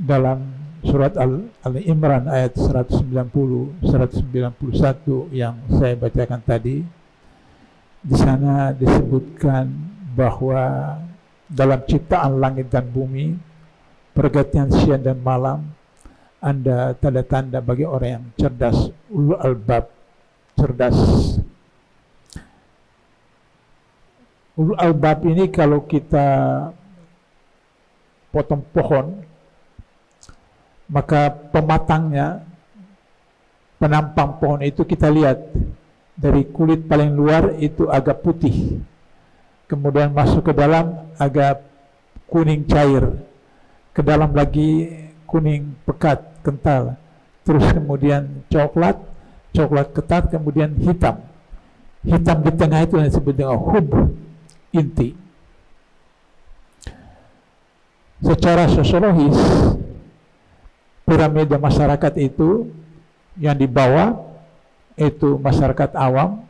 dalam surat Al-Imran ayat 190, 191 yang saya bacakan tadi. Di sana disebutkan bahwa dalam ciptaan langit dan bumi, pergantian siang dan malam, ada tanda-tanda bagi orang yang cerdas, ulul albab, cerdas. Ulul albab ini kalau kita potong pohon, maka pematangnya, penampang pohon itu kita lihat dari kulit paling luar itu agak putih, kemudian masuk ke dalam agak kuning cair, ke dalam lagi kuning pekat kental, terus kemudian coklat ketat, kemudian hitam di tengah itu yang disebut dengan hub, inti. Secara sosiologis, piramida masyarakat itu yang di bawah itu masyarakat awam,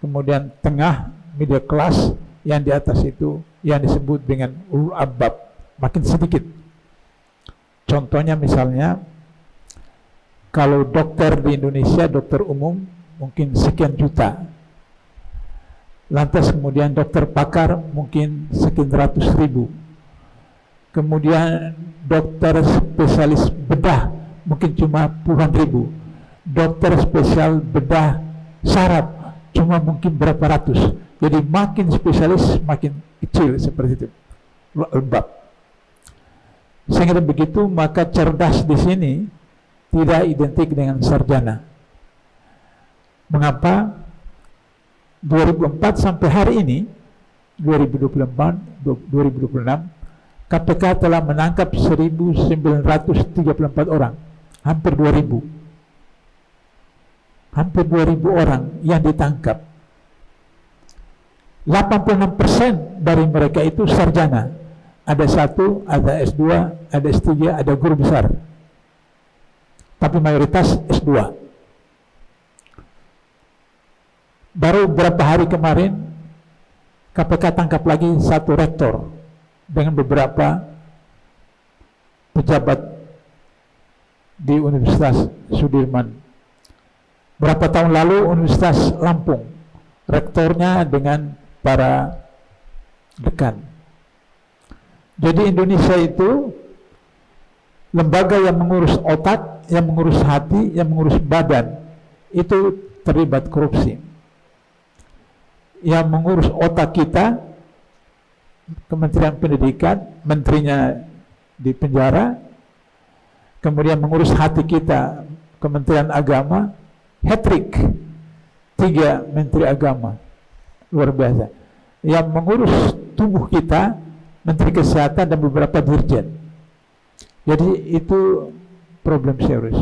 kemudian tengah middle class, yang di atas itu yang disebut dengan ulul albab, makin sedikit. Contohnya misalnya, kalau dokter di Indonesia, dokter umum mungkin sekian juta, lantas kemudian dokter pakar mungkin sekian ratus ribu, kemudian dokter spesialis bedah mungkin cuma puluhan ribu, dokter spesial bedah saraf cuma mungkin berapa ratus. Jadi makin spesialis makin kecil seperti itu, lembab. Sehingga begitu, maka cerdas di sini tidak identik dengan sarjana. Mengapa? 2004 sampai hari ini 2024 2026 KPK telah menangkap 1934 orang, hampir 2000 orang yang ditangkap. 86% dari mereka itu sarjana, ada S1, ada S2, ada S3, ada guru besar, tapi mayoritas S2. Baru beberapa hari kemarin KPK tangkap lagi satu rektor dengan beberapa pejabat di Universitas Sudirman. Berapa tahun lalu Universitas Lampung, rektornya dengan para dekan. Jadi Indonesia itu lembaga yang mengurus otak, yang mengurus hati, yang mengurus badan, itu terlibat korupsi. Yang mengurus otak kita, Kementerian Pendidikan, menterinya di penjara. Kemudian mengurus hati kita, Kementerian Agama, hat-trick, 3 menteri agama, luar biasa. Yang mengurus tubuh kita, Menteri Kesehatan dan beberapa dirjen. Jadi itu problem serius.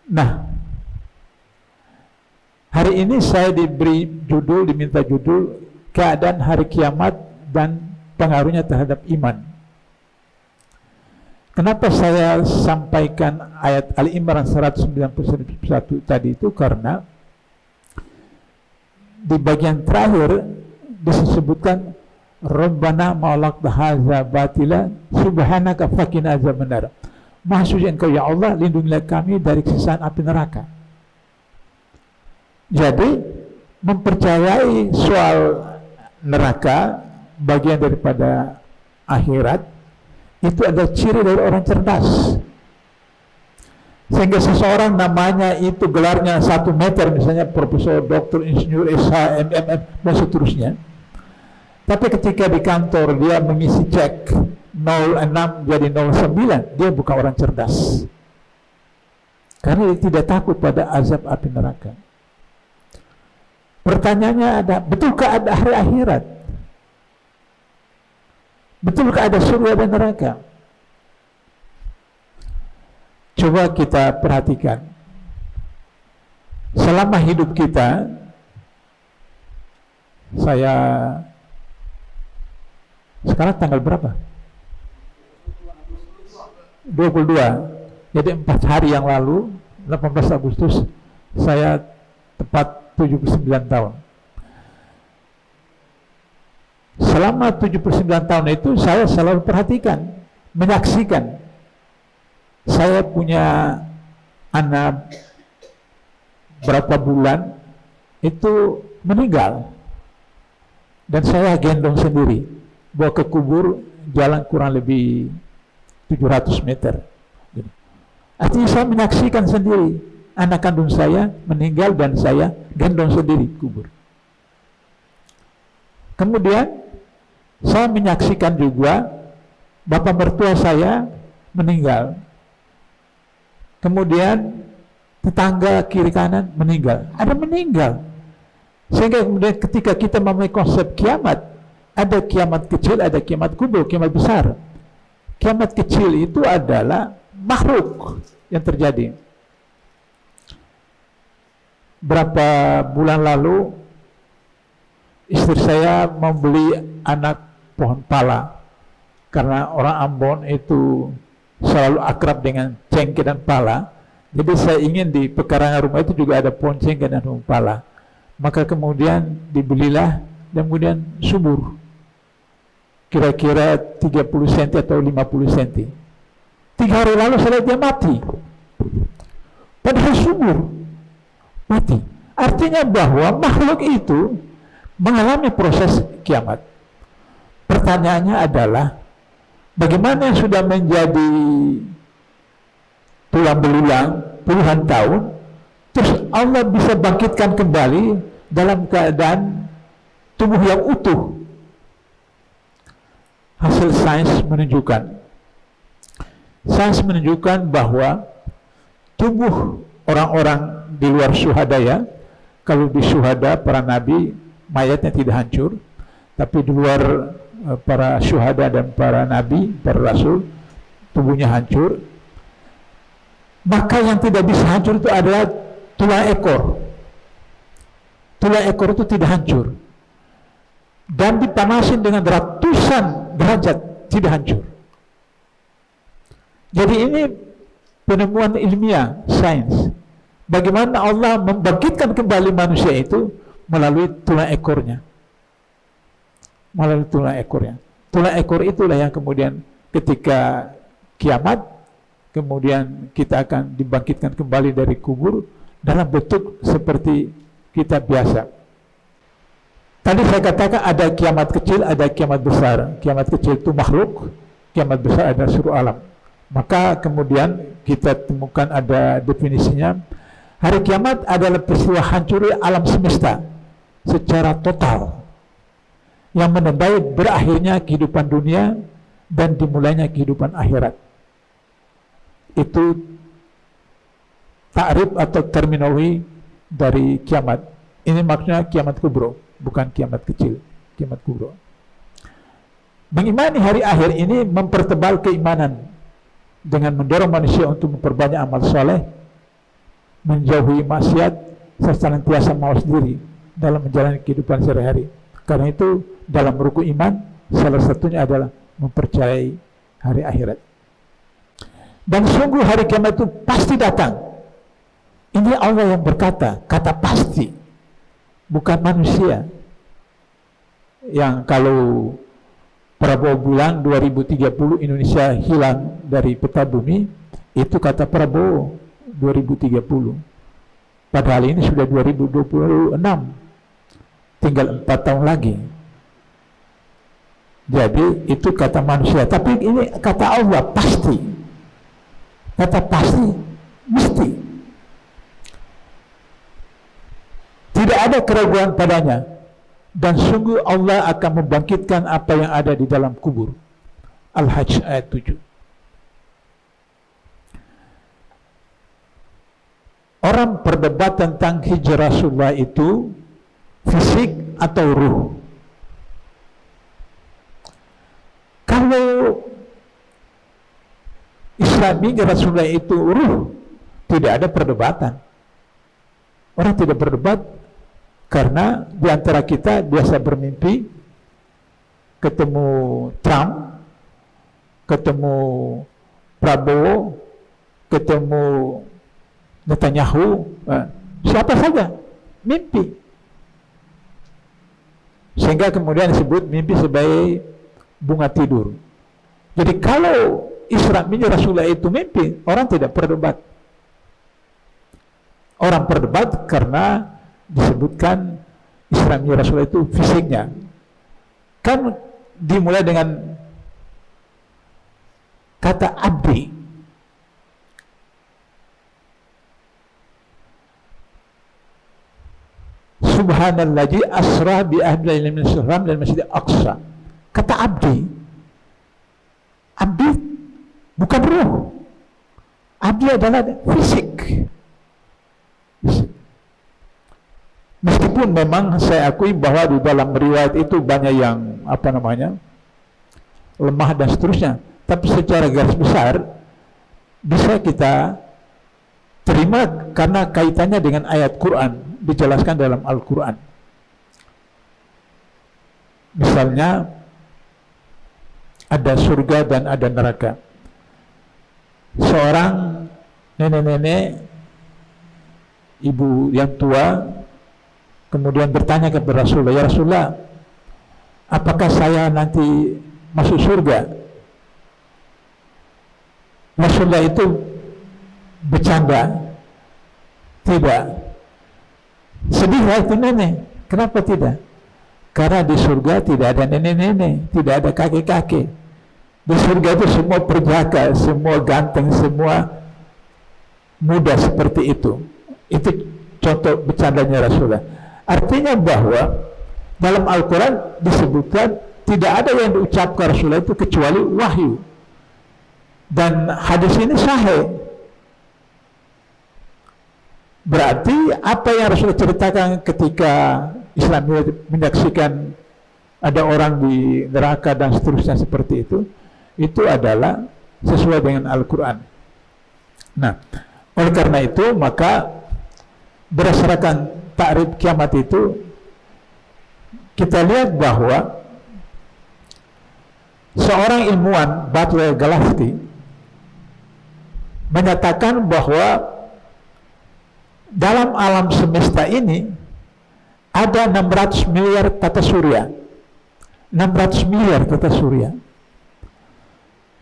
Nah, hari ini saya diminta judul keadaan hari kiamat dan pengaruhnya terhadap iman. Kenapa saya sampaikan ayat Al-Imran 191 tadi itu? Karena di bagian terakhir disebutkan Rabbana ma'alaqta hadza batila subhanaka faqina azabannar. Maha suci Engkau ya Allah, lindungilah kami dari siksaan api neraka. Jadi mempercayai soal neraka bagian daripada akhirat itu ada ciri dari orang cerdas. Sehingga seseorang namanya itu gelarnya 1 meter, misalnya profesor, doktor, insinyur, SH, MMM, dan seterusnya. Tapi ketika di kantor dia mengisi cek 06 jadi 09, dia bukan orang cerdas. Karena dia tidak takut pada azab api neraka. Pertanyaannya ada, betulkah ada hari akhirat? Betulkah ada surga dan neraka? Coba kita perhatikan. Selama hidup kita, saya sekarang tanggal berapa? 22. Jadi 4 hari yang lalu, 18 Agustus, saya tepat 79 tahun. Selama 79 tahun itu saya selalu perhatikan menyaksikan saya punya anak berapa bulan itu meninggal dan saya gendong sendiri bawa ke kubur, jalan kurang lebih 700 meter. Artinya saya menyaksikan sendiri anak kandung saya meninggal dan saya gendong sendiri kubur. Kemudian saya menyaksikan juga bapak mertua saya meninggal. Kemudian tetangga kiri kanan meninggal. Ada meninggal. Sehingga kemudian ketika kita memahami konsep kiamat, ada kiamat kecil, ada kiamat kubur, kiamat besar. Kiamat kecil itu adalah makhluk yang terjadi. Berapa bulan lalu istri saya membeli anak pohon pala karena orang Ambon itu selalu akrab dengan cengkeh dan pala. Jadi saya ingin di pekarangan rumah itu juga ada pohon cengkeh dan pohon pala. Maka kemudian dibelilah dan kemudian subur. Kira-kira 30 cm atau 50 cm. 3 hari lalu saya lihat dia mati. Padahal subur. Mati. Artinya bahwa makhluk itu mengalami proses kiamat. Pertanyaannya adalah bagaimana yang sudah menjadi tulang belulang puluhan tahun, terus Allah bisa bangkitkan kembali dalam keadaan tubuh yang utuh. Hasil sains menunjukkan bahwa tubuh orang-orang di luar syuhada, ya, kalau di syuhada para nabi mayatnya tidak hancur, tapi di luar para syuhada dan para nabi, para rasul, tubuhnya hancur. Maka yang tidak bisa hancur itu adalah tulang ekor. Tulang ekor itu tidak hancur. Dan dipanasin dengan ratusan derajat, tidak hancur. Jadi ini penemuan ilmiah, sains. Bagaimana Allah membangkitkan kembali manusia itu melalui tulang ekornya. Melalui tulang ekornya. Tulang ekor itulah yang kemudian ketika kiamat, kemudian kita akan dibangkitkan kembali dari kubur dalam bentuk seperti kita biasa. Tadi saya katakan ada kiamat kecil, ada kiamat besar. Kiamat kecil itu makhluk, kiamat besar adalah seluruh alam. Maka kemudian kita temukan ada definisinya. Hari kiamat adalah peristiwa hancurnya alam semesta secara total, yang menandai berakhirnya kehidupan dunia dan dimulainya kehidupan akhirat. Itu takrif atau terminologi dari kiamat. Ini maksudnya kiamat kubro, bukan kiamat kecil, kiamat kubro. Mengimani hari akhir ini mempertebal keimanan dengan mendorong manusia untuk memperbanyak amal soleh, menjauhi maksiat, serta senantiasa mawas diri dalam menjalani kehidupan sehari-hari. Karena itu dalam rukun iman salah satunya adalah mempercayai hari akhirat. Dan sungguh hari kiamat itu pasti datang. Ini Allah yang berkata, kata pasti, bukan manusia. Yang kalau Prabowo bilang 2030 Indonesia hilang dari peta bumi, itu kata Prabowo 2030. Padahal ini sudah 2026, tinggal 4 tahun lagi. Jadi itu kata manusia, tapi ini kata Allah pasti. Kata pasti, mesti. Tidak ada keraguan padanya. Dan sungguh Allah akan membangkitkan apa yang ada di dalam kubur. Al-Hajj ayat 7. Orang berdebat tentang hijrah Rasulullah itu fisik atau ruh. Kalau Islami Rasulullah itu ruh, tidak ada perdebatan. Orang tidak berdebat karena di antara kita biasa bermimpi ketemu Trump, ketemu Prabowo, ketemu Netanyahu, siapa saja mimpi. Sehingga kemudian disebut mimpi sebagai bunga tidur. Jadi kalau Isra Mi'raj Rasulullah itu mimpi, orang tidak berdebat. Orang berdebat karena disebutkan Isra Mi'raj Rasulullah itu fisiknya. Kan dimulai dengan kata abdi. Subhanalladzi asra bi ahlihi min al-haram dan Masjidil Aqsa. Kata abdi. Abdi bukan ruh. Abdi adalah fisik. Meskipun memang saya akui bahwa di dalam riwayat itu banyak yang lemah dan seterusnya, tapi secara garis besar bisa kita terima karena kaitannya dengan ayat Quran, dijelaskan dalam Al-Quran. Misalnya ada surga dan ada neraka. Seorang nenek-nenek, ibu yang tua, kemudian bertanya kepada Rasulullah, ya Rasulullah, apakah saya nanti masuk surga? Rasulullah itu bercanda, tidak. Sedih itu nenek, kenapa tidak? Karena di surga tidak ada nenek-nenek, tidak ada kakek-kakek. Di surga itu semua perjaka, semua ganteng, semua muda seperti itu. Itu contoh bercandanya Rasulullah. Artinya bahwa dalam Al-Quran disebutkan tidak ada yang diucapkan Rasulullah itu kecuali wahyu. Dan hadis ini sahih. Berarti apa yang Rasulullah ceritakan ketika Islam menyaksikan ada orang di neraka dan seterusnya seperti itu adalah sesuai dengan Al-Quran. Nah, oleh karena itu maka berdasarkan takrif kiamat itu kita lihat bahwa seorang ilmuwan Butler Galafti menyatakan bahwa dalam alam semesta ini ada 600 miliar tata surya. 600 miliar tata surya.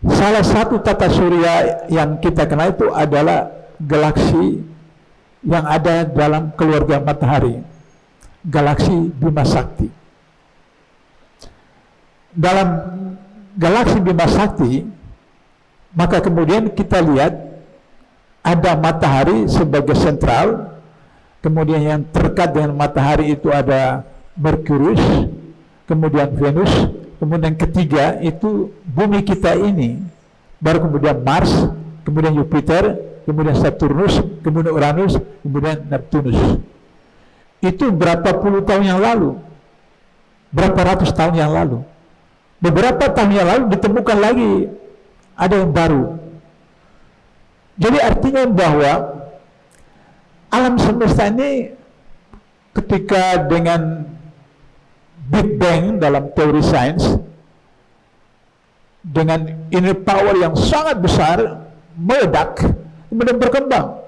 Salah satu tata surya yang kita kenal itu adalah galaksi yang ada dalam keluarga matahari, galaksi Bima Sakti. Dalam galaksi Bima Sakti, maka kemudian kita lihat ada matahari sebagai sentral, kemudian yang terdekat dengan matahari itu ada Merkurius, kemudian Venus, kemudian ketiga itu bumi kita ini, baru kemudian Mars, kemudian Jupiter, kemudian Saturnus, kemudian Uranus, kemudian Neptunus. Itu berapa puluh tahun yang lalu, berapa ratus tahun yang lalu. Beberapa tahun yang lalu ditemukan lagi ada yang baru. Jadi artinya bahwa alam semesta ini ketika dengan Big Bang dalam teori sains, dengan inner power yang sangat besar, meledak, kemudian berkembang,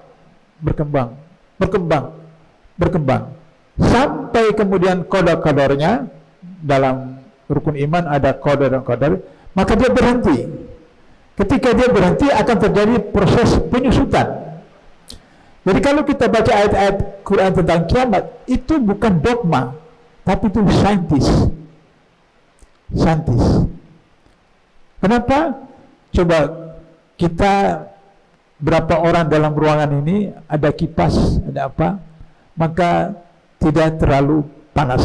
sampai kemudian kodar-kodarnya, dalam rukun iman ada kodar dan kodar, maka dia berhenti. Ketika dia berhenti akan terjadi proses penyusutan. Jadi kalau kita baca ayat-ayat Quran tentang kiamat, itu bukan dogma, tapi itu saintis. Kenapa? Coba kita berapa orang dalam ruangan ini, ada kipas, ada apa, maka tidak terlalu panas.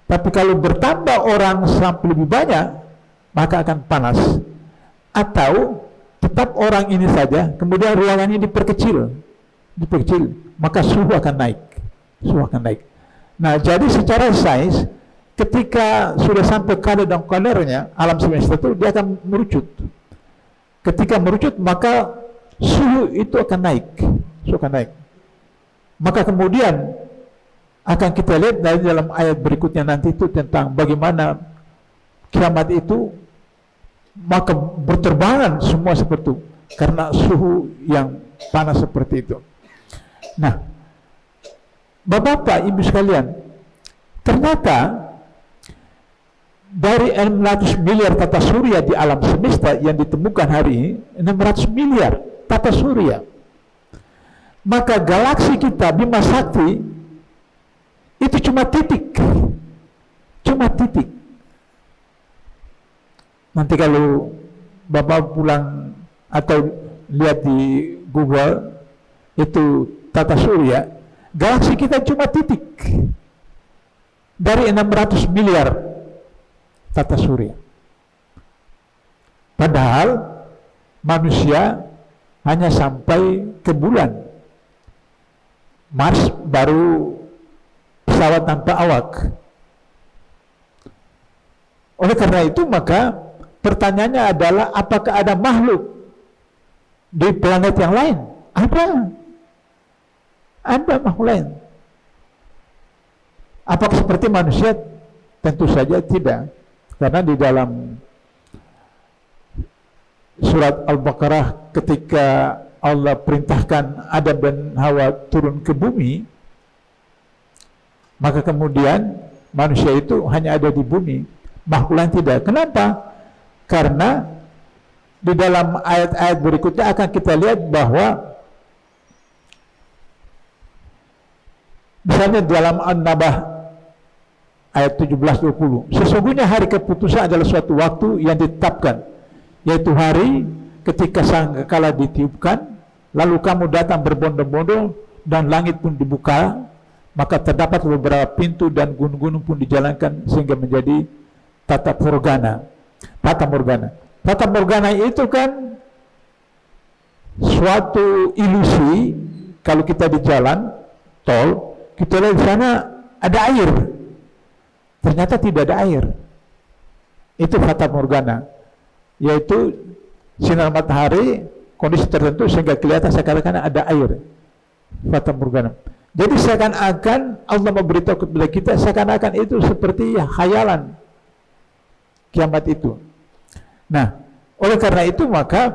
Tapi kalau bertambah orang sampai lebih banyak, maka akan panas. Atau tetap orang ini saja, kemudian ruangannya diperkecil, maka suhu akan naik. Nah, jadi secara sains, ketika sudah sampai kadar dan kadarnya, alam semesta itu dia akan merucut. Ketika merucut, maka suhu itu akan naik. Maka kemudian akan kita lihat dari dalam ayat berikutnya nanti itu tentang bagaimana kiamat itu, maka berterbangan semua seperti itu karena suhu yang panas seperti itu. Nah, Bapak-bapak, Ibu sekalian, ternyata dari 600 miliar tata surya di alam semesta yang ditemukan hari ini, 600 miliar tata surya. Maka galaksi kita Bima Sakti itu cuma titik. Cuma titik. Nanti kalau Bapak pulang atau lihat di Google itu tata surya, galaksi kita cuma titik dari 600 miliar tata surya. Padahal manusia hanya sampai ke bulan. Mars baru pesawat tanpa awak. Oleh karena itu maka pertanyaannya adalah apakah ada makhluk di planet yang lain? Ada makhluk lain. Apakah seperti manusia? Tentu saja tidak. Karena di dalam surat Al-Baqarah ketika Allah perintahkan Adam dan Hawa turun ke bumi, maka kemudian manusia itu hanya ada di bumi, makhluk lain tidak. Kenapa? Karena di dalam ayat-ayat berikutnya akan kita lihat bahwa misalnya dalam An-Nabah ayat 17-20, sesungguhnya hari keputusan adalah suatu waktu yang ditetapkan, yaitu hari ketika sangkakala ditiupkan, lalu kamu datang berbondong-bondong dan langit pun dibuka, maka terdapat beberapa pintu dan gunung-gunung pun dijalankan sehingga menjadi tata morgana. Tata morgana itu kan suatu ilusi. Kalau kita di jalan tol, kita lihat di sana ada air, ternyata tidak ada air. Itu fata morgana, yaitu sinar matahari kondisi tertentu sehingga kelihatan seakan-akan ada air. Fata morgana. Jadi seakan-akan Allah memberitahu kepada kita, seakan-akan itu seperti khayalan kiamat itu. Nah, oleh karena itu maka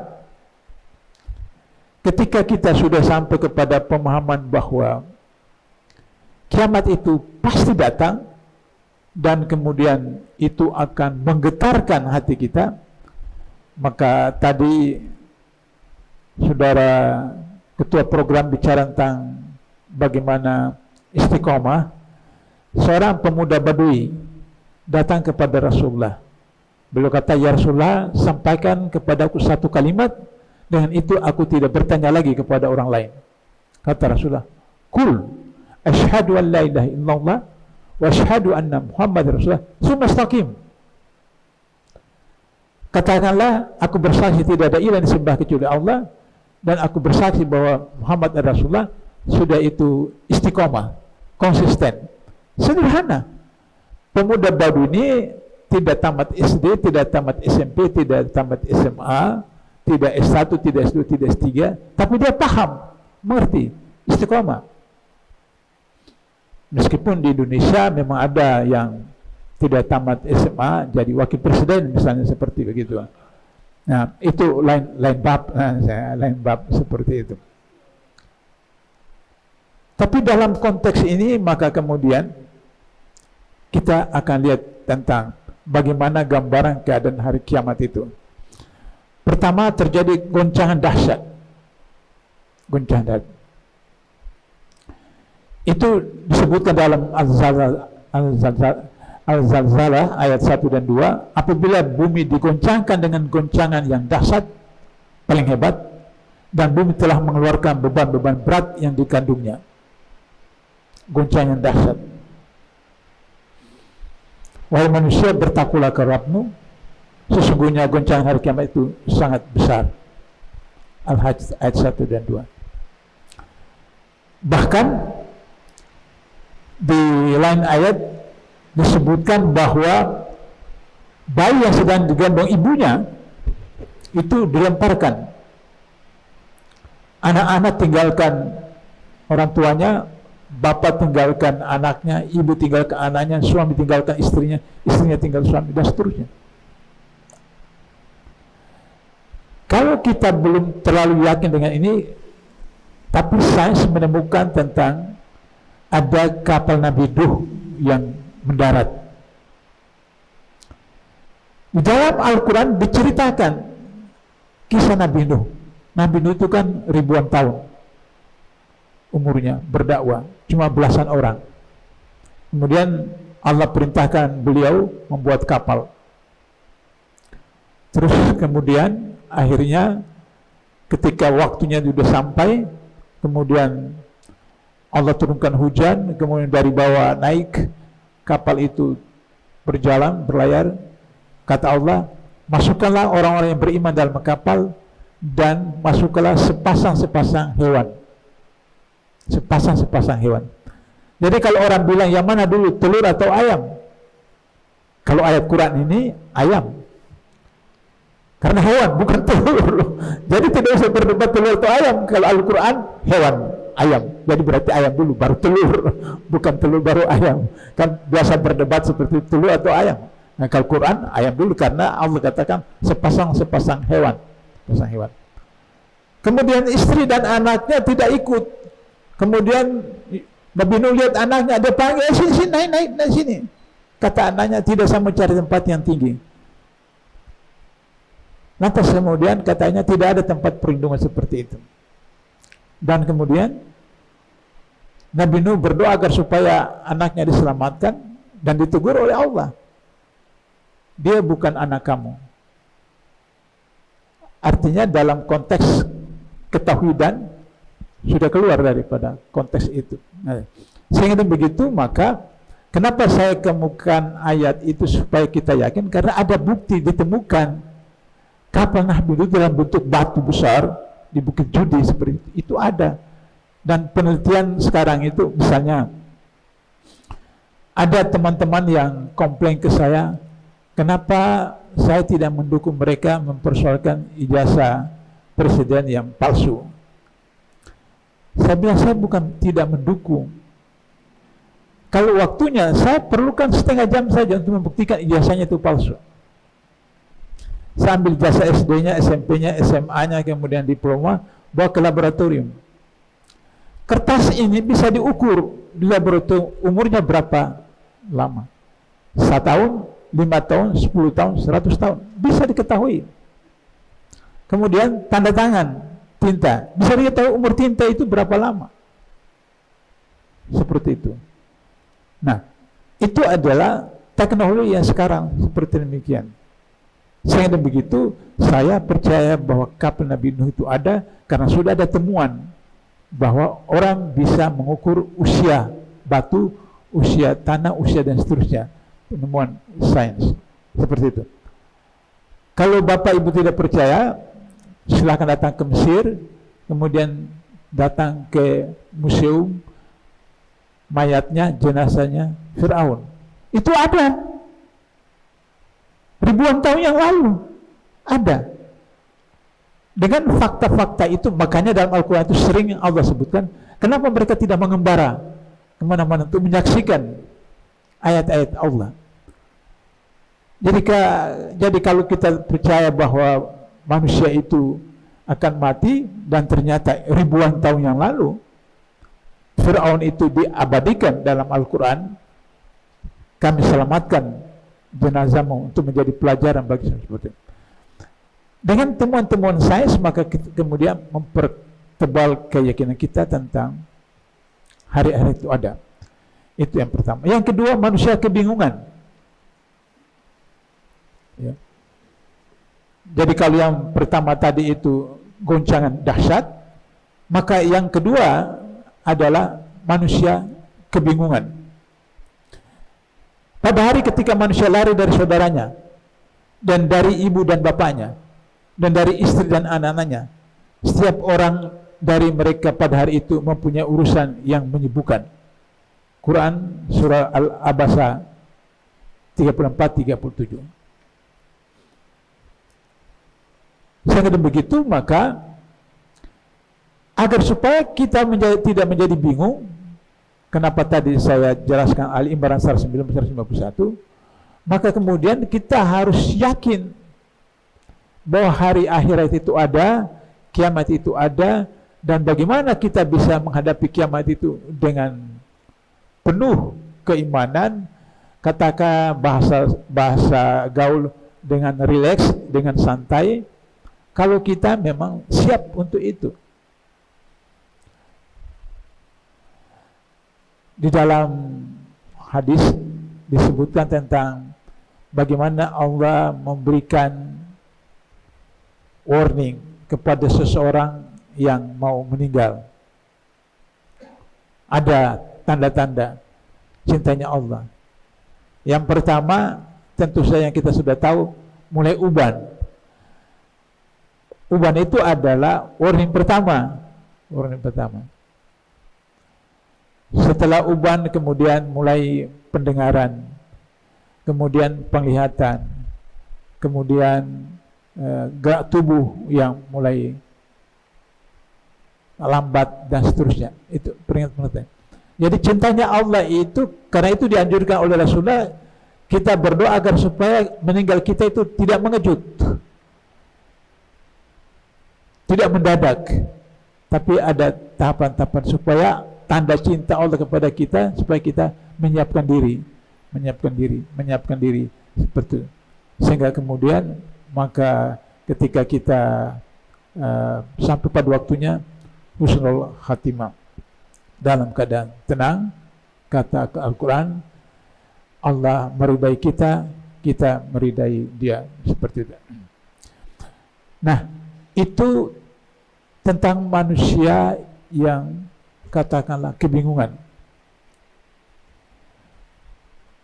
ketika kita sudah sampai kepada pemahaman bahwa kiamat itu pasti datang dan kemudian itu akan menggetarkan hati kita, maka tadi saudara ketua program bicara tentang bagaimana istiqomah. Seorang pemuda Badui datang kepada Rasulullah. Beliau kata, ya Rasulullah, sampaikan kepadaku satu kalimat, dengan itu aku tidak bertanya lagi kepada orang lain. Kata Rasulullah, Qul asyhadu an la ilaha illallah wa asyhadu anna Muhammad Rasulullah tsumma istaqim. Katakanlah, aku bersaksi tidak ada ilah yang disembah kecuali Allah, dan aku bersaksi bahwa Muhammad adalah Rasulullah. Sudah itu istiqomah, konsisten. Sederhana. Pemuda Badui ini tidak tamat SD, tidak tamat SMP, tidak tamat SMA, tidak S1, tidak S2, tidak S3, tapi dia paham, mengerti, istiqomah. Meskipun di Indonesia memang ada yang tidak tamat SMA jadi wakil presiden misalnya, seperti begitu. Nah, itu lain bab seperti itu. Tapi dalam konteks ini maka kemudian kita akan lihat tentang bagaimana gambaran keadaan hari kiamat itu. Pertama, terjadi goncangan dahsyat. Goncangan dahsyat. Itu disebutkan dalam Al-Zalzalah ayat 1 dan 2, apabila bumi digoncangkan dengan goncangan yang dahsyat, paling hebat, dan bumi telah mengeluarkan beban-beban berat yang dikandungnya. Goncangan yang dahsyat. Wahai manusia, bertakwalah ke Rabbmu, sesungguhnya goncangan hari kiamat itu sangat besar. Al-Hajj ayat 1 dan 2. Bahkan di lain ayat disebutkan bahwa bayi yang sedang digendong ibunya itu dilemparkan. Anak-anak tinggalkan orang tuanya, bapak tinggalkan anaknya, ibu tinggalkan anaknya, suami tinggalkan istrinya, istrinya tinggal suami, dan seterusnya. Kalau kita belum terlalu yakin dengan ini, tapi sains menemukan tentang ada kapal Nabi Nuh yang mendarat. Di dalam Al-Quran diceritakan kisah Nabi Nuh. Nabi Nuh itu kan ribuan tahun umurnya berdakwah, cuma belasan orang. Kemudian Allah perintahkan beliau membuat kapal. Terus kemudian akhirnya ketika waktunya sudah sampai, kemudian Allah turunkan hujan, kemudian dari bawah naik, kapal itu berjalan, berlayar. Kata Allah, masukkanlah orang-orang yang beriman dalam kapal, dan masukkanlah sepasang-sepasang hewan. Sepasang-sepasang hewan. Jadi kalau orang bilang yang mana dulu, telur atau ayam? Kalau ayat Quran ini, ayam. Karena hewan, bukan telur. Jadi tidak usah berdebat telur atau ayam. Kalau Al-Quran, hewan, ayam. Jadi berarti ayam dulu, baru telur. Bukan telur baru ayam. Kan biasa berdebat seperti telur atau ayam. Nah kalau Quran, ayam dulu. Karena Allah katakan sepasang-sepasang hewan. Sepasang hewan. Kemudian istri dan anaknya tidak ikut. Kemudian Nabi Nuh lihat anaknya, dia panggil, sini, naik sini. Kata anaknya, tidak, saya mau cari tempat yang tinggi. Lantas kemudian katanya tidak ada tempat perlindungan seperti itu. Dan kemudian Nabi Nuh berdoa agar supaya anaknya diselamatkan, dan ditegur oleh Allah. Dia bukan anak kamu. Artinya dalam konteks ketauhidan sudah keluar daripada konteks itu. Nah, sehingga begitu, maka kenapa saya kemukakan ayat itu supaya kita yakin? Karena ada bukti ditemukan kapal Nabi itu dalam bentuk batu besar di Bukit Judi seperti itu ada. Dan penelitian sekarang itu, misalnya ada teman-teman yang komplain ke saya, kenapa saya tidak mendukung mereka mempersoalkan ijazah presiden yang palsu. Saya bilang, saya bukan tidak mendukung. Kalau waktunya, saya perlukan setengah jam saja untuk membuktikan ijazahnya itu palsu. Saya ambil jasa SD-nya, SMP-nya, SMA-nya, kemudian diploma, bawa ke laboratorium. Kertas ini bisa diukur di laboratorium, umurnya berapa lama. 1 tahun, 5 tahun, 10 tahun, 100 tahun. Bisa diketahui. Kemudian tanda tangan, tinta. Bisa diketahui umur tinta itu berapa lama. Seperti itu. Nah, itu adalah teknologi yang sekarang seperti demikian. Sehingga begitu, saya percaya bahwa kapal Nabi Nuh itu ada karena sudah ada temuan bahwa orang bisa mengukur usia batu, usia tanah, usia dan seterusnya. Penemuan sains seperti itu. Kalau Bapak Ibu tidak percaya, silakan datang ke Mesir, kemudian datang ke museum mayatnya, jenazahnya Fir'aun. Itu ada. Ribuan tahun yang lalu ada. Dengan fakta-fakta itu, makanya dalam Al-Quran itu sering Allah sebutkan, kenapa mereka tidak mengembara kemana-mana untuk menyaksikan ayat-ayat Allah. Jadi kalau kita percaya bahwa manusia itu akan mati, dan ternyata ribuan tahun yang lalu Fir'aun itu diabadikan dalam Al-Quran, kami selamatkan jenazahmu untuk menjadi pelajaran bagi seperti itu. Dengan temuan-temuan sains, maka kita kemudian mempertebal keyakinan kita tentang hari-hari itu ada. Itu yang pertama. Yang kedua, manusia kebingungan. Ya. Jadi kalau yang pertama tadi itu goncangan dahsyat, maka yang kedua adalah manusia kebingungan. Pada hari ketika manusia lari dari saudaranya, dan dari ibu dan bapaknya, dan dari istri dan anak-anaknya, setiap orang dari mereka pada hari itu mempunyai urusan yang menyibukkan. Quran surah Al-Abasa 34-37. Sehingga begitu, maka agar supaya kita tidak menjadi bingung, kenapa tadi saya jelaskan Ali Imran 151, maka kemudian kita harus yakin bahwa hari akhirat itu ada, kiamat itu ada, dan bagaimana kita bisa menghadapi kiamat itu dengan penuh keimanan, katakan bahasa gaul, dengan rileks, dengan santai, kalau kita memang siap untuk itu. Di dalam hadis disebutkan tentang bagaimana Allah memberikan warning kepada seseorang yang mau meninggal. Ada tanda-tanda cintanya Allah. Yang pertama, tentu saja yang kita sudah tahu, mulai uban. Uban itu adalah warning pertama. Warning pertama. Setelah uban kemudian mulai pendengaran, kemudian penglihatan, kemudian gerak tubuh yang mulai lambat dan seterusnya. Itu peringatan. Jadi cintanya Allah itu, karena itu dianjurkan oleh Rasulullah, kita berdoa agar supaya meninggal kita itu tidak mengejut, tidak mendadak, tapi ada tahapan-tahapan supaya tanda cinta Allah kepada kita, supaya kita menyiapkan diri seperti itu. Sehingga kemudian maka ketika kita sampai pada waktunya husnul khatimah, dalam keadaan tenang. Kata Al-Quran, Allah meridai kita, kita meridai Dia, seperti itu. Nah, itu tentang manusia yang katakanlah kebingungan.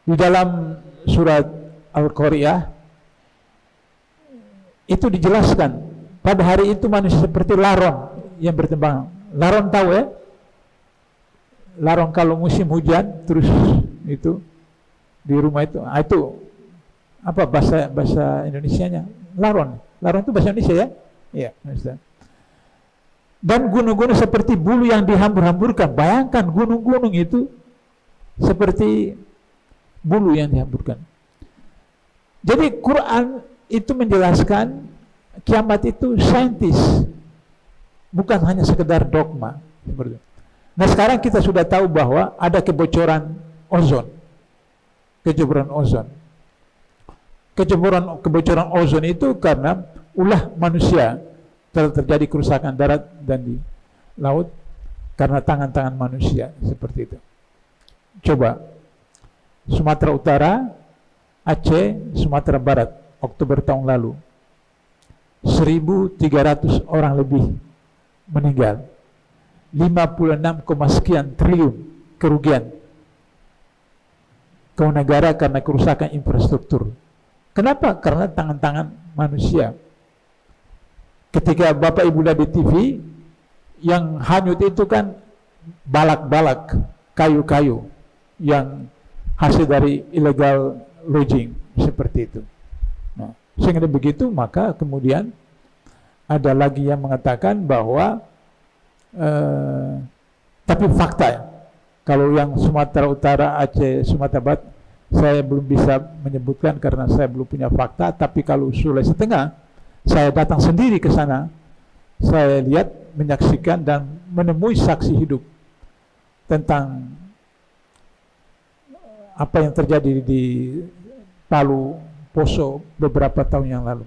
Di dalam surat Al-Qari'ah itu dijelaskan, pada hari itu manusia seperti larong yang bertembang. Larong tahu ya? Larong kalau musim hujan terus itu di rumah itu, itu apa bahasa Indonesianya? Larong. Larong itu bahasa Indonesia ya? Iya, Ustaz. Dan gunung-gunung seperti bulu yang dihambur-hamburkan. Bayangkan gunung-gunung itu seperti bulu yang dihamburkan. Jadi Quran itu menjelaskan kiamat itu saintis, bukan hanya sekedar dogma seperti itu. Nah, sekarang kita sudah tahu bahwa ada kebocoran ozon. Kebocoran ozon itu karena ulah manusia, telah terjadi kerusakan darat dan di laut karena tangan-tangan manusia, seperti itu. Coba Sumatera Utara, Aceh, Sumatera Barat, Oktober tahun lalu 1.300 orang lebih meninggal, 56, sekian triliun kerugian ke negara karena kerusakan infrastruktur. Kenapa? Karena tangan-tangan manusia. Ketika Bapak Ibu lihat di TV, yang hanyut itu kan balak-balak, kayu-kayu yang hasil dari illegal logging, seperti itu. Nah, sehingga begitu, maka kemudian ada lagi yang mengatakan bahwa tapi fakta ya, kalau yang Sumatera Utara, Aceh, Sumatera Barat saya belum bisa menyebutkan karena saya belum punya fakta. Tapi kalau Sulawesi Tengah, saya datang sendiri ke sana, saya lihat, menyaksikan dan menemui saksi hidup tentang apa yang terjadi di Palu, Poso beberapa tahun yang lalu.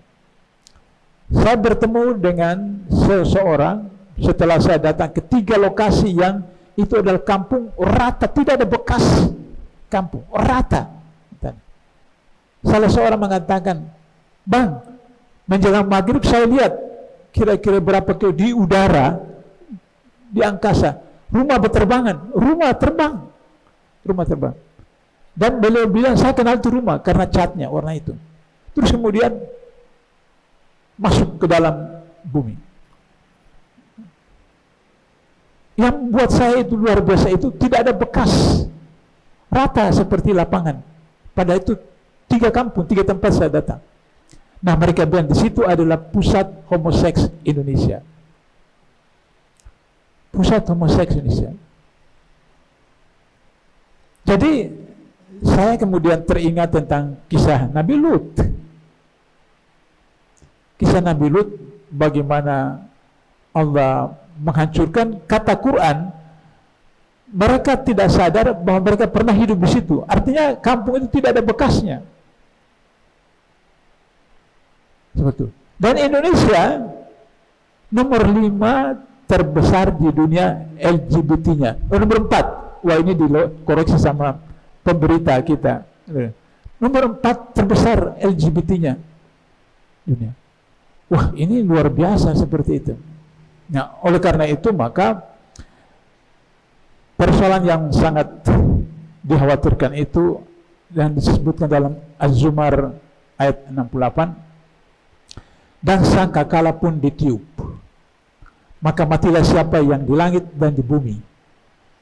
Saya bertemu dengan seseorang setelah saya datang ke 3 lokasi yang itu adalah kampung rata, tidak ada bekas kampung, rata. Salah seorang mengatakan, "Bang, menjelang maghrib saya lihat kira-kira berapa kilo di udara, di angkasa, rumah berterbangan, rumah terbang." Dan beliau bilang, "Saya kenal itu rumah karena catnya warna itu." Terus kemudian masuk ke dalam bumi. Yang buat saya itu luar biasa, itu tidak ada bekas, rata seperti lapangan. Pada itu 3 kampung, 3 tempat saya datang. Nah, mereka bilang di situ adalah pusat homoseks Indonesia. Pusat homoseks Indonesia. Jadi saya kemudian teringat tentang kisah Nabi Lut. Kisah Nabi Lut, bagaimana Allah menghancurkan. Kata Quran, mereka tidak sadar bahwa mereka pernah hidup di situ. Artinya kampung itu tidak ada bekasnya. Seperti itu. Dan Indonesia nomor 5 terbesar di dunia LGBT-nya. Nomor 4. Wah, ini dikoreksi sama pemberita kita. Nomor 4 terbesar LGBT-nya dunia. Wah, ini luar biasa seperti itu. Nah, oleh karena itu maka persoalan yang sangat dikhawatirkan itu dan disebutkan dalam Az-Zumar ayat 68, dan sangkakala pun ditiup, maka matilah siapa yang di langit dan di bumi,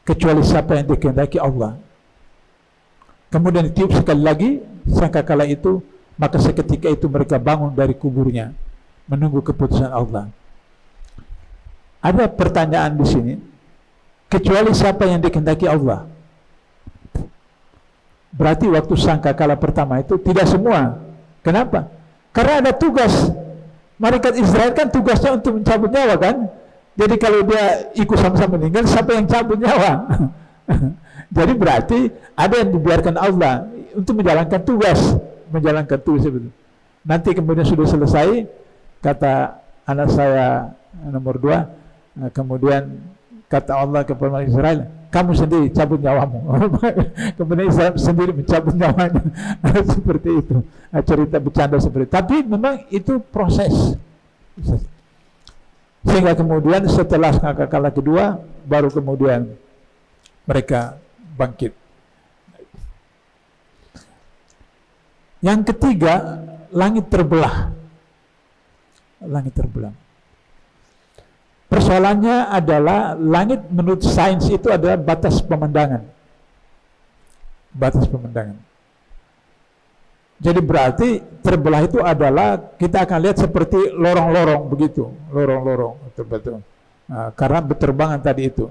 kecuali siapa yang dikehendaki Allah. Kemudian ditiup sekali lagi sangkakala itu, maka seketika itu mereka bangun dari kuburnya menunggu keputusan Allah. Ada pertanyaan di sini, kecuali siapa yang dikehendaki Allah. Berarti waktu sangkakala pertama itu tidak semua. Kenapa? Karena ada tugas. Malaikat Israel kan tugasnya untuk mencabut nyawa kan. Jadi kalau dia ikut sama-sama meninggal, siapa yang cabut nyawa? Jadi berarti ada yang dibiarkan Allah untuk menjalankan tugas itu. Nanti kemudian sudah selesai, kata anak saya nomor 2, kemudian kata Allah kepada Israel, kamu sendiri cabut nyawamu. Kemudian Israel sendiri mencabut nyawanya. Seperti itu. Cerita bercanda seperti itu. Tapi memang itu proses. Sehingga kemudian setelah sangkakala kedua, baru kemudian mereka bangkit. Yang ketiga, langit terbelah. Langit terbelah. Persoalannya adalah langit menurut sains itu adalah batas pemandangan. Batas pemandangan. Jadi berarti terbelah itu adalah kita akan lihat seperti lorong-lorong begitu, lorong-lorong betul-betul. Nah, karena berterbangan tadi itu.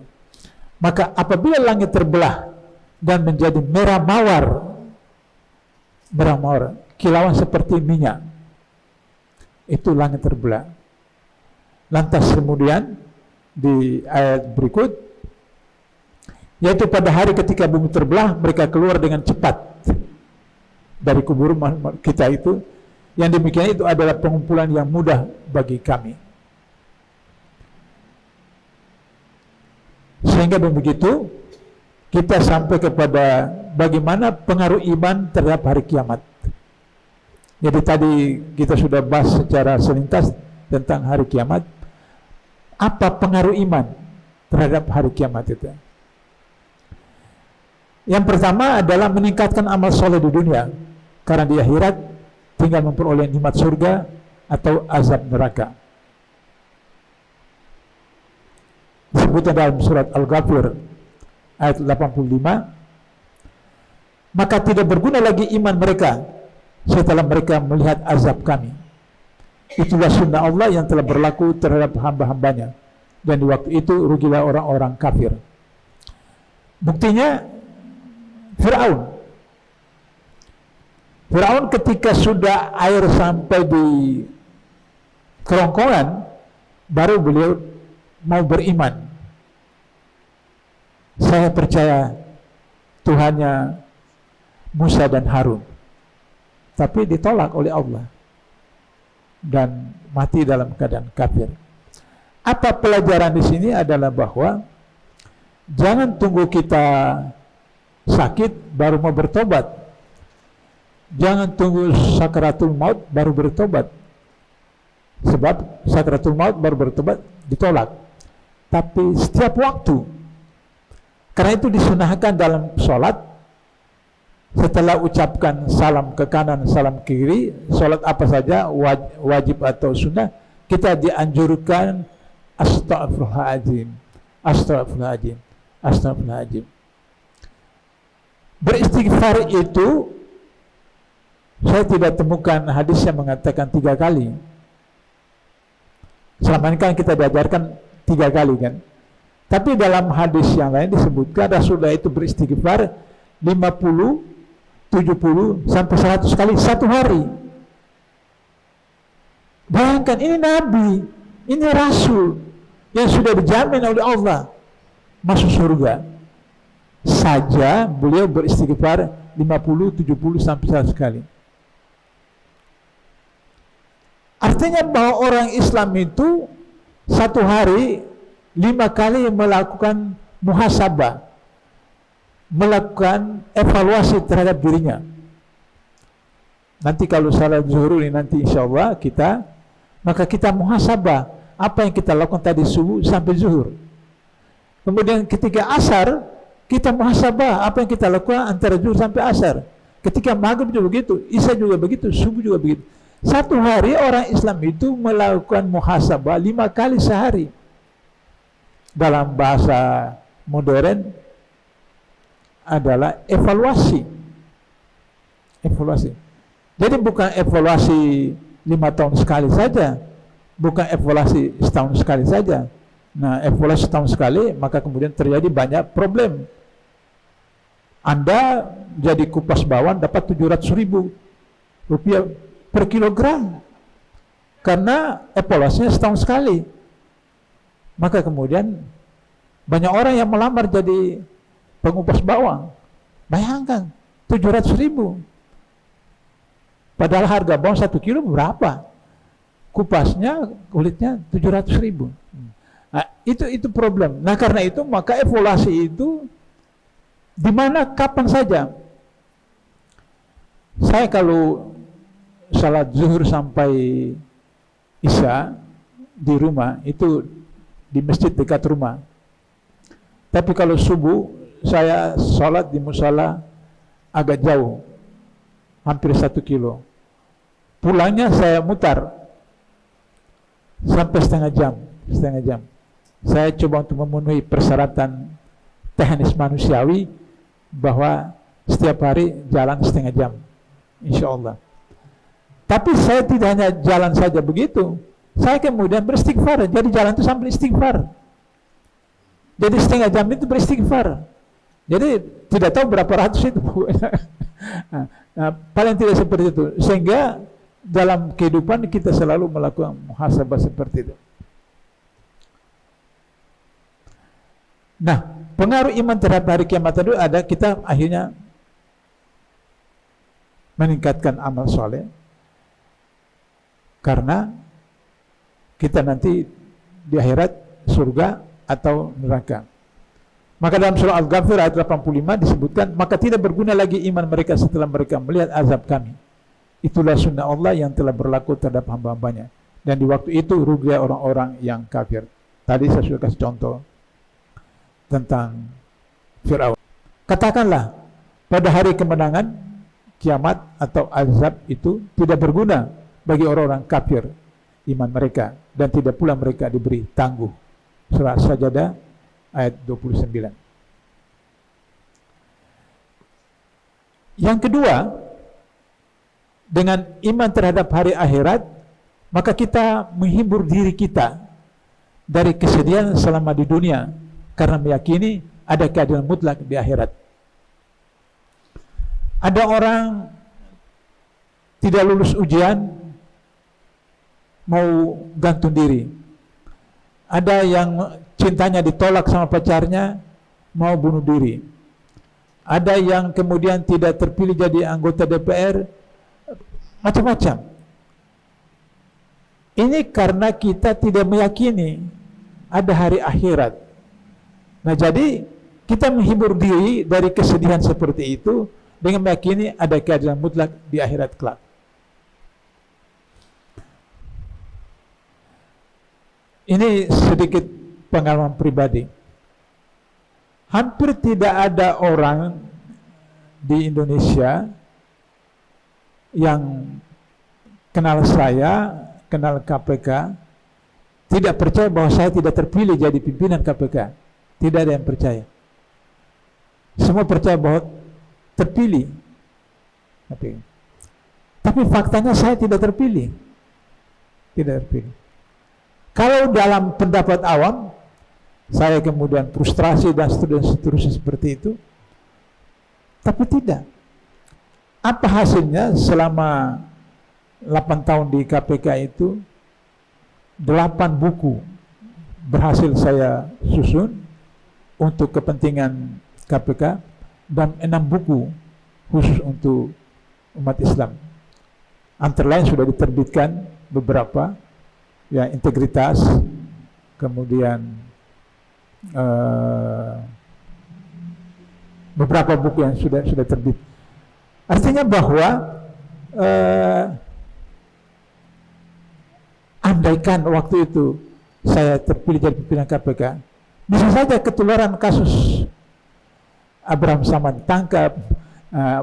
Maka apabila langit terbelah dan menjadi merah mawar, kilauan seperti minyak, itu langit terbelah. Lantas kemudian di ayat berikut, yaitu pada hari ketika bumi terbelah, mereka keluar dengan cepat dari kubur kita itu. Yang demikian itu adalah pengumpulan yang mudah bagi kami. Sehingga begitu kita sampai kepada bagaimana pengaruh iman terhadap hari kiamat. Jadi tadi kita sudah bahas secara selintas tentang hari kiamat. Apa pengaruh iman terhadap hari kiamat itu? Yang pertama adalah meningkatkan amal soleh di dunia, karena di akhirat tinggal memperoleh nikmat surga atau azab neraka. Disebutkan dalam surat Al-Ghafir ayat 85, maka tidak berguna lagi iman mereka setelah mereka melihat azab kami. Itulah sunnah Allah yang telah berlaku terhadap hamba-hambanya, dan di waktu itu rugilah orang-orang kafir. Buktinya Firaun ketika sudah air sampai di kerongkongan, baru beliau mau beriman. Saya percaya Tuhannya Musa dan Harun. Tapi ditolak oleh Allah dan mati dalam keadaan kafir. Apa pelajaran di sini adalah bahwa jangan tunggu kita sakit baru mau bertobat. Jangan tunggu sakaratul maut baru bertobat. Sebab sakaratul maut baru bertobat ditolak. Tapi setiap waktu. Karena itu disunahkan dalam sholat, setelah ucapkan salam ke kanan, salam ke kiri, sholat apa saja, wajib atau sunnah, kita dianjurkan astaghfirullahaladzim, astaghfirullahaladzim, astaghfirullahaladzim. Beristighfar itu saya tidak temukan hadis yang mengatakan 3 kali. Selama ini kan kita diajarkan 3 kali kan. Tapi dalam hadis yang lain disebutkan Rasulullah itu beristighfar 50, 70 sampai 100 kali satu hari. Bayangkan, ini Nabi, ini Rasul yang sudah dijamin oleh Allah masuk surga. Saja beliau beristighfar 50, 70 sampai 100 kali. Artinya bahwa orang Islam itu satu hari 5 kali melakukan muhasabah, melakukan evaluasi terhadap dirinya. Nanti kalau salat zuhur ini nanti insya Allah maka kita muhasabah apa yang kita lakukan tadi subuh sampai zuhur. Kemudian ketika asar kita muhasabah apa yang kita lakukan antara zuhur sampai asar. Ketika maghrib juga begitu, isya juga begitu, subuh juga begitu. Satu hari orang Islam itu melakukan muhasabah 5 kali sehari. Dalam bahasa modern adalah evaluasi. Evaluasi. Jadi bukan evaluasi 5 tahun sekali saja, bukan evaluasi setahun sekali saja. Nah, evaluasi setahun sekali, maka kemudian terjadi banyak problem. Anda jadi kupas bawang dapat 700.000 rupiah per kilogram karena evaluasinya setahun sekali. Maka kemudian banyak orang yang melamar jadi pengupas bawang. Bayangkan 700.000. Padahal harga bawang 1 kilo berapa? Kupasnya, kulitnya 700.000. Nah, itu problem. Nah, karena itu maka evaluasi itu di mana kapan saja. Saya kalau salat zuhur sampai isya di rumah itu di masjid dekat rumah. Tapi kalau subuh saya salat di musala agak jauh, hampir 1 kilo. Pulangnya saya mutar sampai setengah jam. Saya coba untuk memenuhi persyaratan teknis manusiawi bahwa setiap hari jalan setengah jam, insya Allah. Tapi saya tidak hanya jalan saja begitu, saya kemudian beristighfar. Jadi jalan itu sambil istighfar. Jadi setengah jam itu beristighfar. Jadi tidak tahu berapa ratus itu. Nah, paling tidak seperti itu. Sehingga dalam kehidupan kita selalu melakukan muhasabah seperti itu. Nah, pengaruh iman terhadap hari kiamat itu ada, kita akhirnya meningkatkan amal soleh karena kita nanti di akhirat surga atau neraka. Maka dalam surah Al-Ghafir ayat 85 disebutkan, maka tidak berguna lagi iman mereka setelah mereka melihat azab kami. Itulah sunnah Allah yang telah berlaku terhadap hamba-hambanya. Dan di waktu itu rugi orang-orang yang kafir. Tadi saya sudah kasih contoh tentang Fir'aun. Katakanlah, pada hari kemenangan, kiamat atau azab itu tidak berguna bagi orang-orang kafir iman mereka, dan tidak pula mereka diberi tangguh. Surah Sajadah ayat 29. Yang kedua, dengan iman terhadap hari akhirat, maka kita menghibur diri kita dari kesedihan selama di dunia karena meyakini ada keadilan mutlak di akhirat. Ada orang tidak lulus ujian mau gantung diri. Ada yang cintanya ditolak sama pacarnya mau bunuh diri. Ada yang kemudian tidak terpilih jadi anggota DPR, macam-macam. Ini karena kita tidak meyakini ada hari akhirat. Nah, jadi kita menghibur diri dari kesedihan seperti itu dengan meyakini ada keadilan mutlak di akhirat kelak. Ini sedikit pengalaman pribadi. Hampir tidak ada orang di Indonesia yang kenal saya, kenal KPK, tidak percaya bahwa saya tidak terpilih jadi pimpinan KPK. Tidak ada yang percaya. Semua percaya bahwa terpilih. Tapi faktanya saya tidak terpilih. Tidak terpilih. Kalau dalam pendapat awam, saya kemudian frustrasi dan seterusnya seperti itu. Tapi tidak. Apa hasilnya selama 8 tahun di KPK itu? 8 buku berhasil saya susun untuk kepentingan KPK dan 6 buku khusus untuk umat Islam. Antara lain sudah diterbitkan beberapa, ya, integritas, kemudian beberapa buku yang sudah terbit. Artinya bahwa andaikan waktu itu saya terpilih jadi pimpinan KPK, bisa saja ketularan kasus Abraham Samad ditangkap,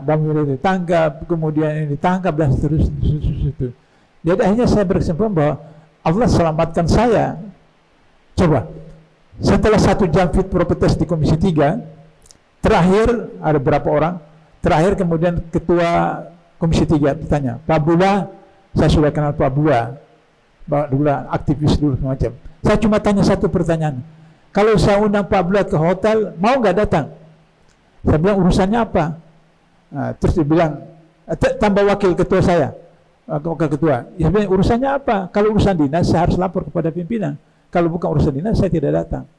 Bang Willy ditangkap, kemudian ini ditangkap, dan seterusnya. Jadi akhirnya saya berkesimpulan bahwa Allah selamatkan saya. Coba, setelah 1 jam fit proper test di Komisi 3, terakhir ada berapa orang, terakhir kemudian Ketua Komisi 3 bertanya, Pak Bula, saya sudah kenal Pak Bula, dulu aktivis dulu semacam. Saya cuma tanya satu pertanyaan, kalau saya undang Pak Bula ke hotel, mau nggak datang? Saya bilang, urusannya apa? Terus dia bilang, tambah wakil ketua saya, wakil ketua. Ya, bilang, urusannya apa? Kalau urusan dinas, saya harus lapor kepada pimpinan. Kalau bukan urusan dinas, saya tidak datang.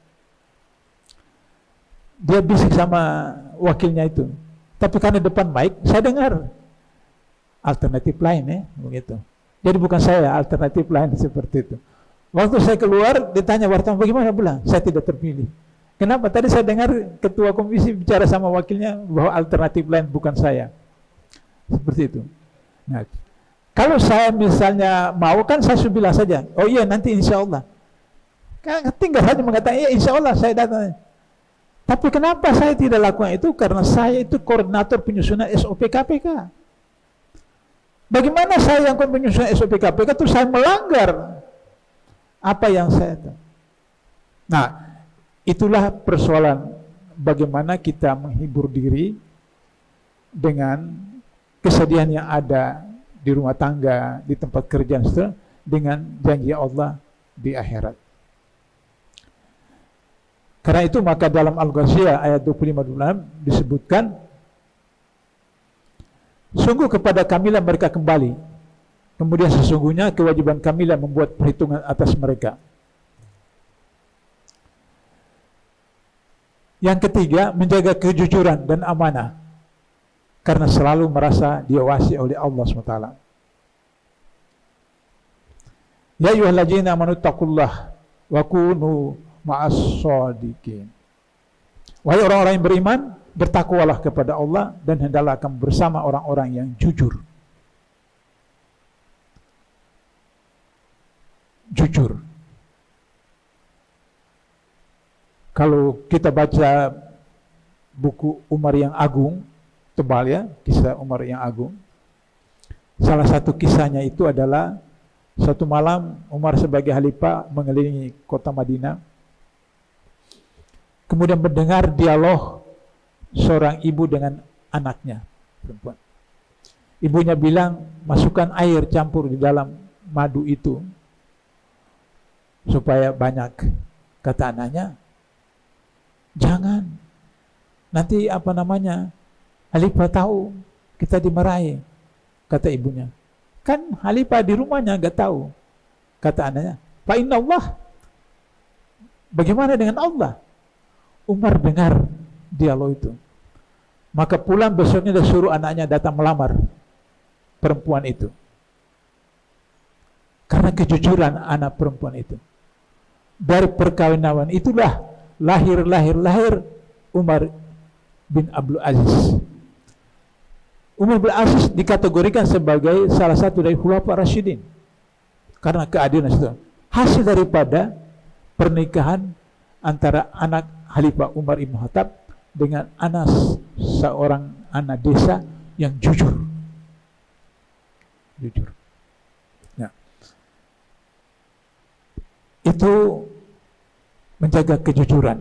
Dia bisik sama wakilnya itu. Tapi karena depan mic, saya dengar alternatif lain, ya, begitu. Jadi bukan saya, alternatif lain seperti itu. Waktu saya keluar, ditanya wartawan, bagaimana? Bilang, saya tidak terpilih. Kenapa? Tadi saya dengar ketua komisi bicara sama wakilnya bahwa alternatif lain bukan saya. Seperti itu. Nah, kalau saya misalnya mau, kan saya sudah bilang saja, oh iya nanti insya Allah. Kan tinggal saja mengatakan, iya insya Allah saya datang. Tapi kenapa saya tidak lakukan itu? Karena saya itu koordinator penyusunan SOP KPK. Bagaimana saya yang penyusunan SOP KPK itu saya melanggar apa yang saya tahu. Nah, itulah persoalan bagaimana kita menghibur diri dengan kesedihan yang ada di rumah tangga, di tempat kerja, dengan janji Allah di akhirat. Karena itu maka dalam Al-Ghasyiyah ayat 25-26 disebutkan, sungguh kepada kamilah mereka kembali, kemudian sesungguhnya kewajiban kamilah membuat perhitungan atas mereka. Yang ketiga, menjaga kejujuran dan amanah, karena selalu merasa diawasi oleh Allah SWT. Ya ayyuhalladzina amanu taqullah wa kunu ma'as shadiqin. Wahai orang-orang yang beriman, bertakwalah kepada Allah dan hendaklah kamu bersama orang-orang yang jujur. Jujur. Kalau kita baca buku Umar yang Agung, tebal ya, kisah Umar yang Agung. Salah satu kisahnya itu adalah satu malam Umar sebagai khalifah mengelilingi kota Madinah. Kemudian mendengar dialog seorang ibu dengan anaknya perempuan. Ibunya bilang, masukkan air campur di dalam madu itu supaya banyak. Kata anaknya, jangan, nanti khalifah tahu kita dimarahi. Kata ibunya, kan khalifah di rumahnya gak tahu. Kata anaknya, fa inna Allah, bagaimana dengan Allah? Umar dengar dialog itu, maka pulang besoknya dia suruh anaknya datang melamar perempuan itu, karena kejujuran anak perempuan itu. Dari perkawinan itulah lahir Umar bin Abdul Aziz. Umar bin Aziz dikategorikan sebagai salah satu dari Khulafaur Rasyidin karena keadilan itu, hasil daripada pernikahan antara anak Khalifah Umar Ibn Khattab dengan seorang anak desa yang jujur. Nah, itu menjaga kejujuran.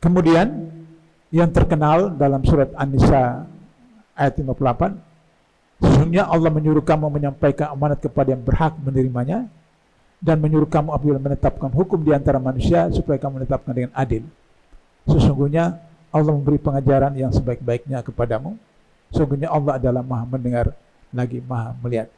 Kemudian yang terkenal dalam surat An-Nisa ayat 58, sesungguhnya Allah menyuruh kamu menyampaikan amanat kepada yang berhak menerimanya, dan menyuruh kamu apabila menetapkan hukum di antara manusia supaya kamu menetapkan dengan adil. Sesungguhnya Allah memberi pengajaran yang sebaik-baiknya kepadamu. Sesungguhnya Allah adalah Maha mendengar lagi Maha melihat.